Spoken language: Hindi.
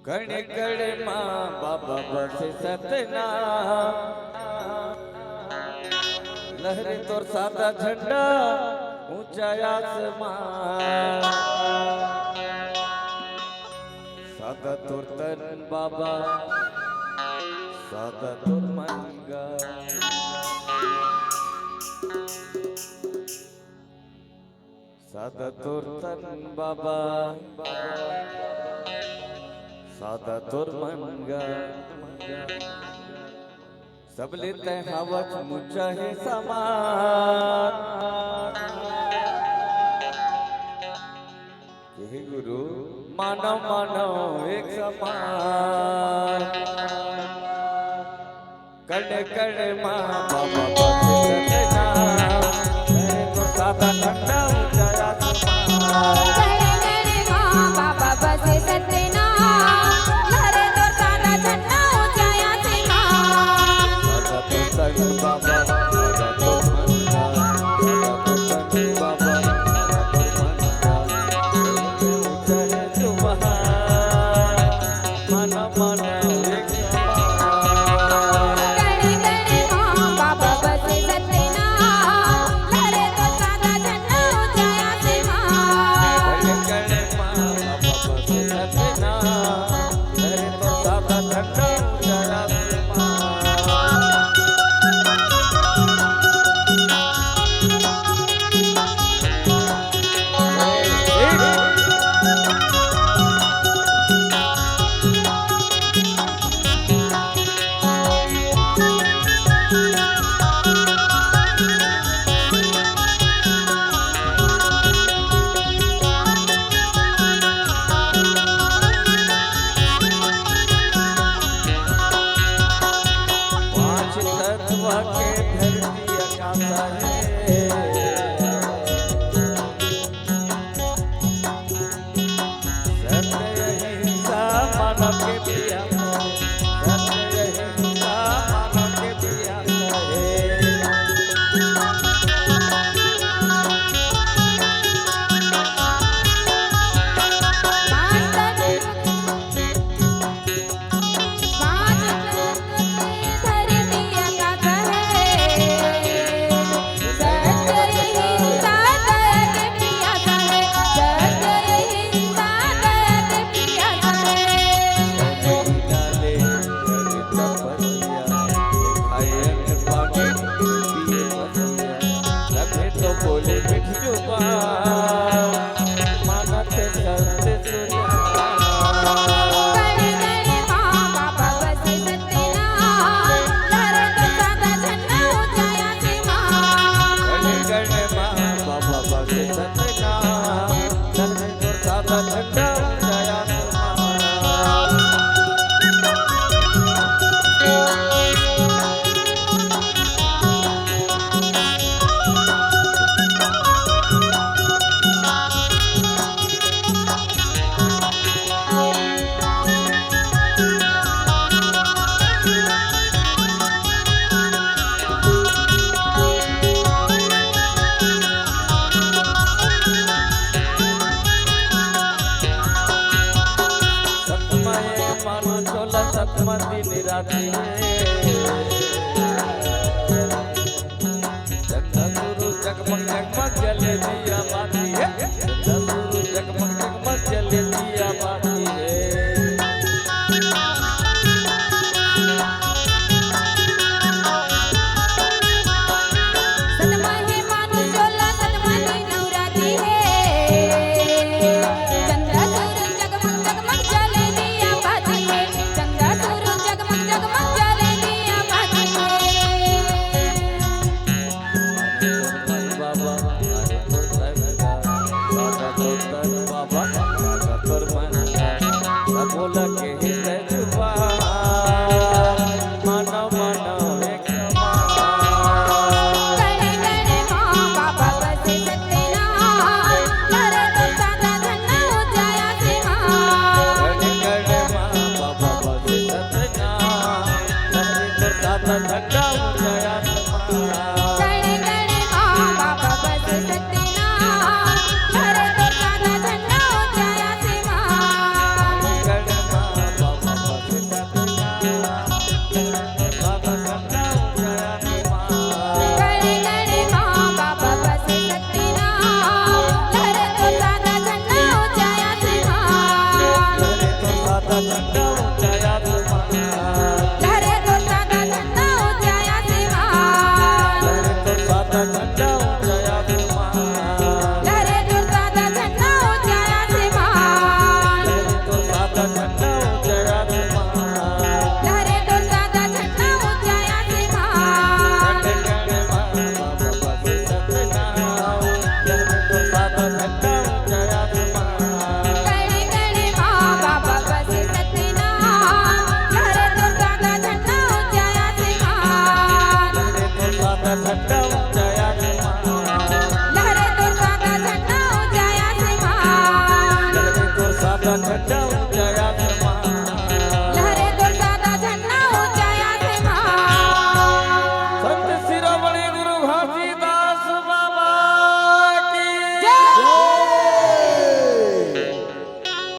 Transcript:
कणे कणे माँ बाबा बस सतना लहरे तोर सादा झंडा ऊंचा आसमान सादा तोर तन बाबा सादा तोर मनगा सादा तोर तन बाबा सादा तोर मनगा सब लेते हवच मुझा है समान हे गुरु मानो मानो एक समान कड़े कड़े माँ बाबा बसे तो सादा ठंडा ऊंचा आसमान कड़े कड़े माँ बाबा बसे सतना लहरे तो सादा ठंडा ऊंचा आसमान सादा तो तन बाबा सादा तो मनगा सादा तो तन बाबा सादा तो मनगा ऊंचा है सुबह मानो मानो एक समान कड़े कड़े माँ बाबा बसे सतना लहरे तो सादा ठंडा ऊंचा आसमान कड़े माँ बाबा बसे सतना लहरे तो सादा ठंडा ऊंचा आसमान पांच तत्व के धरती आकाश है सत्य अहिंसा मानव के प्रिय सत्य अहिंसा मानव के प्रिय है डाले करे तपस्या खाए पानी पिए मसिया रखे तो बोले मिठ जुबान मानते सत्य सुना कड़े कड़े माँ बाबा बसे सतना लहरे तो सादा ठंडा ऊंचा आसमान सतमय मानो चोला सतमा दिन राती चंदा सुरु जगमग जगमग जले दिया बाती है चंदा सुरु जगमग जगमग जले दिया बाती है बाबा अरे तोर तनगा सादा तोर तन बाबा सादा तोर मनगा बोला के हृदय जुबान मानो मानो एक समान कड़े कड़े माँ बाबा बसे सतना लहरे तो सादा ठंडा